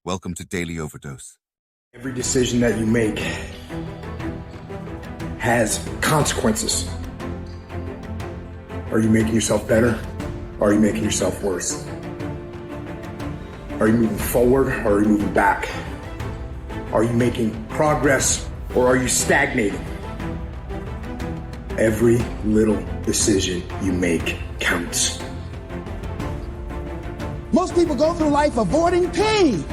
Welcome to Daily Overdose. Every decision that you make has consequences. Are you making yourself better? Or are you making yourself worse? Are you moving forward or are you moving back? Are you making progress or are you stagnating? Every little decision you make counts. Most people go through life avoiding pain.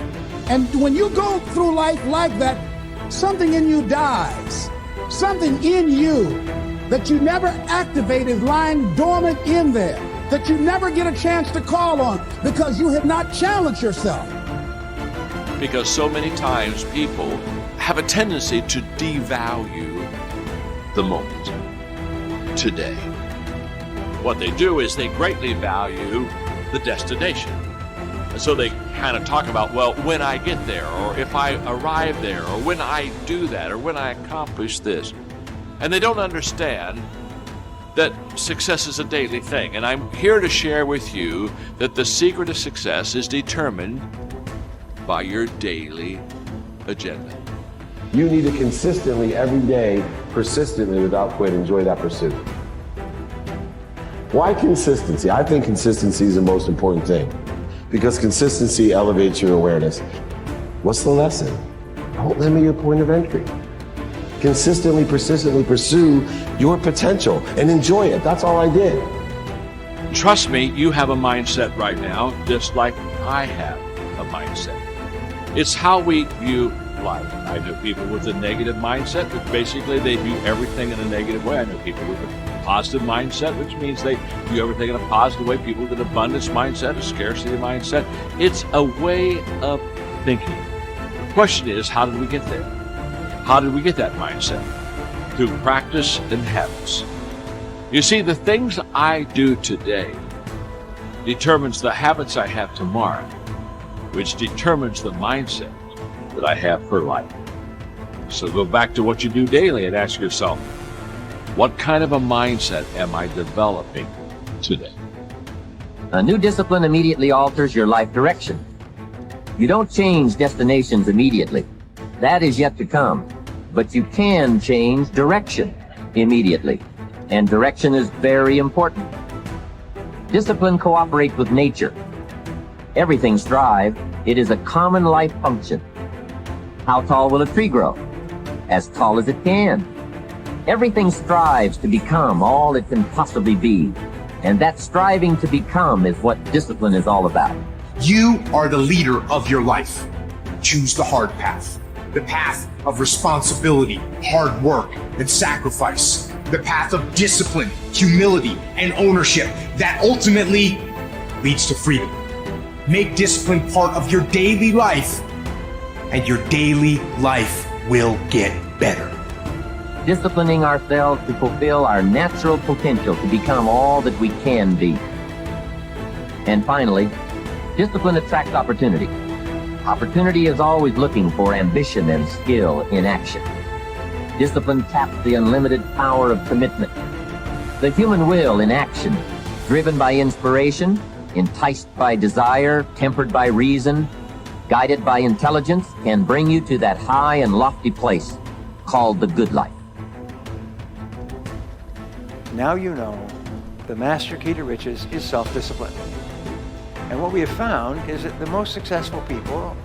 And when you go through life like that, something in you dies. Something in you that you never activate is lying dormant in there, that you never get a chance to call on because you have not challenged yourself. Because so many times people have a tendency to devalue the moment, today. What they do is they greatly value the destination. And so they kind of talk about, well, when I get there, or if I arrive there, or when I do that, or when I accomplish this. And they don't understand that success is a daily thing. And I'm here to share with you that the secret of success is determined by your daily agenda. You need to consistently, every day, persistently, without quit, enjoy that pursuit. Why consistency? I think consistency is the most important thing because consistency elevates your awareness. What's the lesson? Don't limit your point of entry. Consistently, persistently pursue your potential and enjoy it. That's all I did. Trust me, you have a mindset right now, just like I have a mindset. It's how we view life. I know people with a negative mindset, which basically they view everything in a negative way. I know people with a positive mindset, which means they view everything in a positive way. People with an abundance mindset, a scarcity mindset. It's a way of thinking. The question is, how did we get there? How did we get that mindset? Through practice and habits. You see, the things I do today determines the habits I have tomorrow, which determines the mindset that I have for life. So go back to what you do daily and ask yourself, what kind of a mindset am I developing today? A new discipline immediately alters your life direction. You don't change destinations immediately. That is yet to come. But you can change direction immediately. And direction is very important. Discipline cooperates with nature. Everything strives. It is a common life function. How tall will a tree grow? As tall as it can. Everything strives to become all it can possibly be. And that striving to become is what discipline is all about. You are the leader of your life. Choose the hard path. The path of responsibility, hard work, and sacrifice. The path of discipline, humility, and ownership that ultimately leads to freedom. Make discipline part of your daily life, and your daily life will get better. Disciplining ourselves to fulfill our natural potential to become all that we can be. And finally, discipline attracts opportunity. Opportunity is always looking for ambition and skill in action. Discipline taps the unlimited power of commitment. The human will in action, driven by inspiration, enticed by desire, tempered by reason, guided by intelligence, can bring you to that high and lofty place called the good life. Now you know the master key to riches is self-discipline. And what we have found is that the most successful people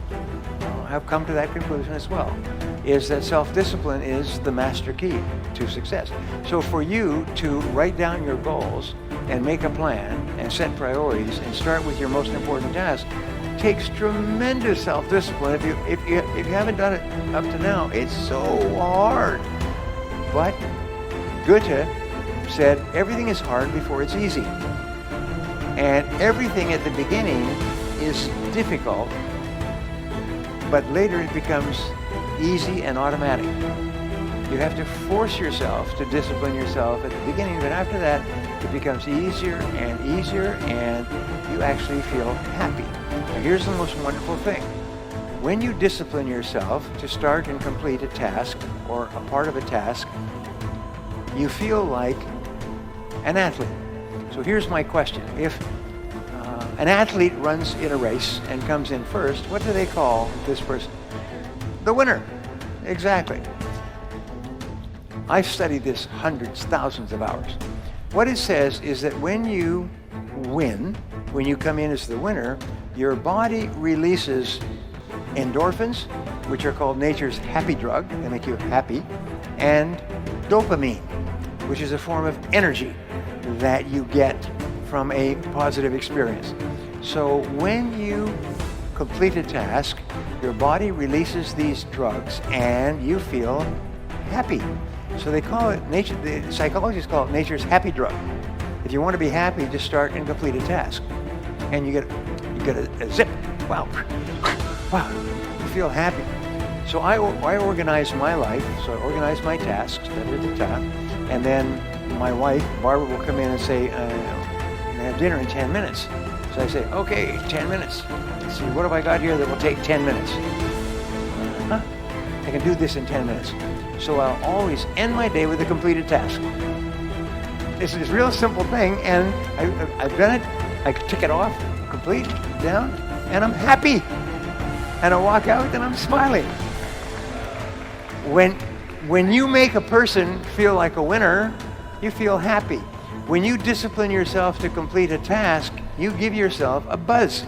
have come to that conclusion as well, is that self-discipline is the master key to success. So for you to write down your goals and make a plan and set priorities and start with your most important task takes tremendous self-discipline. If you haven't done it up to now, it's so hard. But Goethe said everything is hard before it's easy. And everything at the beginning is difficult, but later it becomes easy and automatic. You have to force yourself to discipline yourself at the beginning, but after that, it becomes easier and easier, and you actually feel happy. Now, here's the most wonderful thing. When you discipline yourself to start and complete a task or a part of a task, you feel like an athlete. So here's my question. If An athlete runs in a race and comes in first. What do they call this person? The winner. Exactly. I've studied this hundreds, thousands of hours. What it says is that when you win, when you come in as the winner, your body releases endorphins, which are called nature's happy drug. They make you happy. And dopamine, which is a form of energy that you get from a positive experience. So when you complete a task, your body releases these drugs and you feel happy. So they call it, the psychologists call it nature's happy drug. If you want to be happy, just start and complete a task. And you get a zip. Wow. Wow. You feel happy. So I organize my life. So I organize my tasks that are at the top. And then my wife, Barbara, will come in and say, we're going to have dinner in 10 minutes. So I say, okay, 10 minutes. Let's see, what have I got here that will take 10 minutes? I can do this in 10 minutes. So I'll always end my day with a completed task. It's this real simple thing, and I've done it. I tick it off, complete, down, and I'm happy. And I walk out and I'm smiling. When you make a person feel like a winner, you feel happy. When you discipline yourself to complete a task, you give yourself a buzz.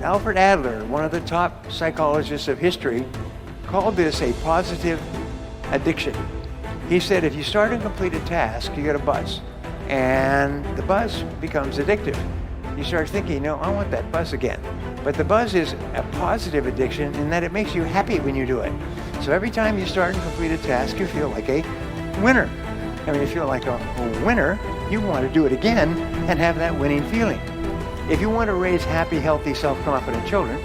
Alfred Adler, one of the top psychologists of history, called this a positive addiction. He said if you start and complete a task, you get a buzz. And the buzz becomes addictive. You start thinking, I want that buzz again. But the buzz is a positive addiction in that it makes you happy when you do it. So every time you start and complete a task, you feel like a winner. And when you feel like a winner, you want to do it again and have that winning feeling. If you want to raise happy, healthy, self-confident children,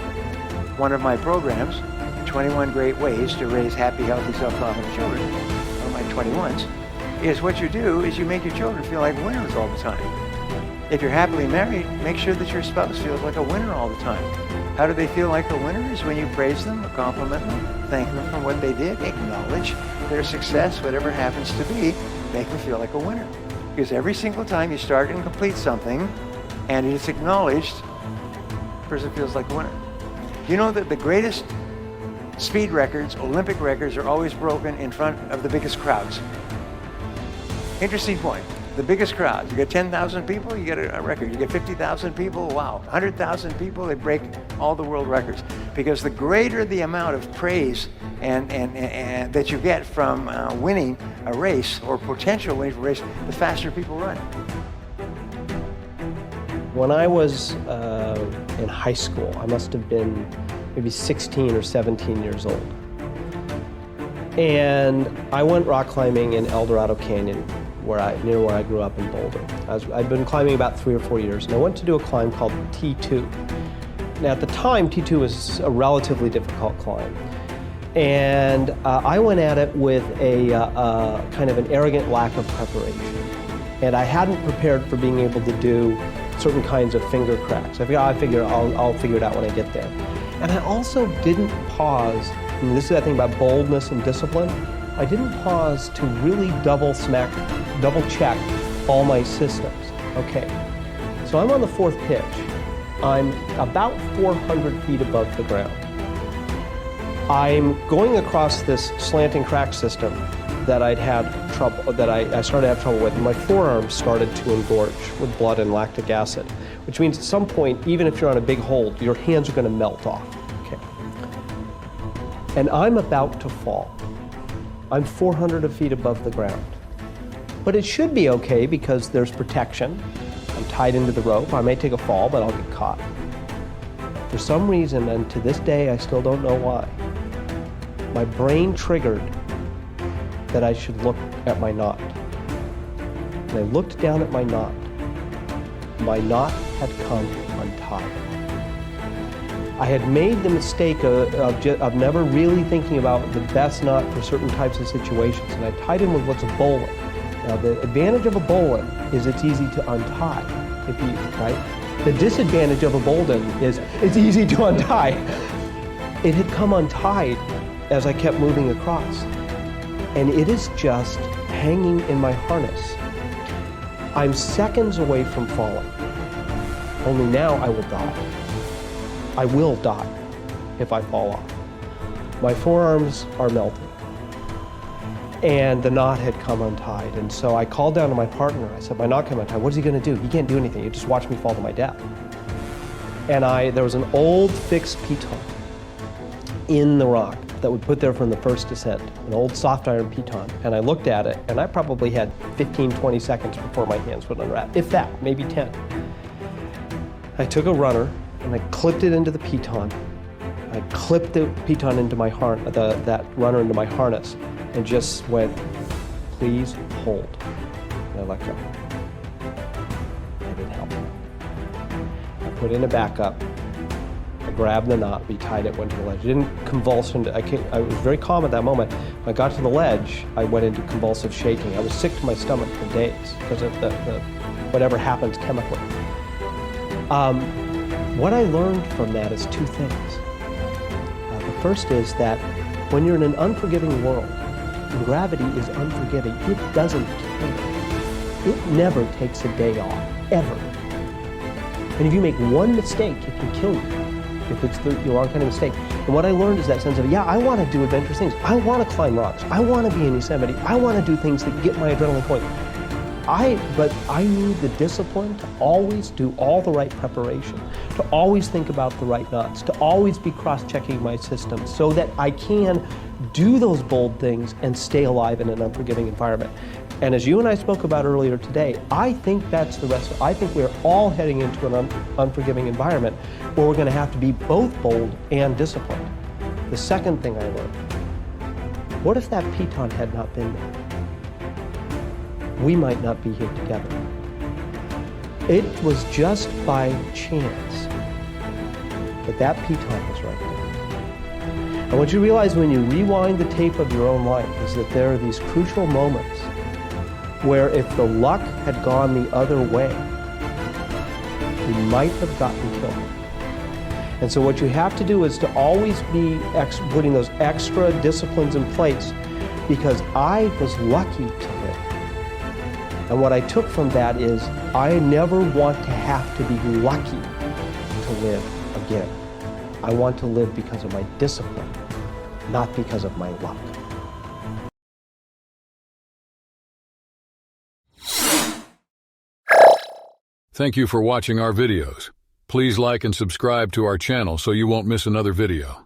one of my programs, 21 Great Ways to Raise Happy, Healthy, Self-Confident Children, one of my 21s, is what you do is you make your children feel like winners all the time. If you're happily married, make sure that your spouse feels like a winner all the time. How do they feel like a winner? Is when you praise them, or compliment them, thank them for what they did, acknowledge their success, whatever happens to be, make them feel like a winner. Because every single time you start and complete something, and it's acknowledged, the person feels like a winner. You know that the greatest speed records, Olympic records, are always broken in front of the biggest crowds. Interesting point. The biggest crowds. You get 10,000 people, you get a record. You get 50,000 people, wow. 100,000 people, they break all the world records. Because the greater the amount of praise and that you get from winning a race or potential winning a race, the faster people run. When I was in high school, I must have been maybe 16 or 17 years old. And I went rock climbing in El Dorado Canyon, near where I grew up in Boulder. I'd been climbing about 3 or 4 years, and I went to do a climb called T2. Now at the time, T2 was a relatively difficult climb. And I went at it with a kind of an arrogant lack of preparation. And I hadn't prepared for being able to do certain kinds of finger cracks. I figure I'll figure it out when I get there. And I also didn't pause, and this is the thing about boldness and discipline, I didn't pause to really double check all my systems. Okay, so I'm on the 4th pitch. I'm about 400 feet above the ground. I'm going across this slanting crack system that I started to have trouble with. My forearms started to engorge with blood and lactic acid, which means at some point, even if you're on a big hold, your hands are going to melt off. Okay. And I'm about to fall. I'm 400 feet above the ground. But it should be okay because there's protection. I'm tied into the rope. I may take a fall, but I'll get caught. For some reason, and to this day, I still don't know why, my brain triggered that I should look at my knot. And I looked down at my knot. My knot had come untied. I had made the mistake of never really thinking about the best knot for certain types of situations, and I tied in with what's a bowline. Now, the advantage of a bowline is it's easy to untie, right? The disadvantage of a bowline is it's easy to untie. It had come untied as I kept moving across, and it is just hanging in my harness. I'm seconds away from falling. Only now I will die. I will die if I fall off. My forearms are melting. And the knot had come untied. And so I called down to my partner. I said, my knot came untied. What is he going to do? He can't do anything. He just watch me fall to my death. And there was an old fixed piton in the rock that we put there from the first descent, an old soft iron piton. And I looked at it, and I probably had 15, 20 seconds before my hands would unwrap, if that, maybe 10. I took a runner, and I clipped it into the piton. I clipped the piton into my that runner into my harness, and just went, please hold. And I let go. It didn't help. I put in a backup. I grabbed the knot, retied it, went to the ledge. It didn't convulse. I was very calm at that moment. When I got to the ledge, I went into convulsive shaking. I was sick to my stomach for days because of the whatever happens chemically. What I learned from that is two things. The first is that when you're in an unforgiving world, and gravity is unforgiving, it doesn't care. It never takes a day off, ever. And if you make one mistake, it can kill you if it's the wrong kind of mistake. And what I learned is that sense of, yeah, I want to do adventurous things. I want to climb rocks. I want to be in Yosemite. I want to do things that get my adrenaline going. But I need the discipline to always do all the right preparation, to always think about the right knots, to always be cross-checking my system so that I can do those bold things and stay alive in an unforgiving environment. And as you and I spoke about earlier today, I think that's the rest. I think we're all heading into an unforgiving environment where we're going to have to be both bold and disciplined. The second thing I learned, what if that piton had not been there? We might not be here together. It was just by chance that that piton was right there. And what you realize when you rewind the tape of your own life is that there are these crucial moments where if the luck had gone the other way, you might have gotten killed. And so what you have to do is to always be putting those extra disciplines in place, because I was lucky to live. And what I took from that is I never want to have to be lucky to live again. I want to live because of my discipline, not because of my luck. Thank you for watching our videos. Please like and subscribe to our channel so you won't miss another video.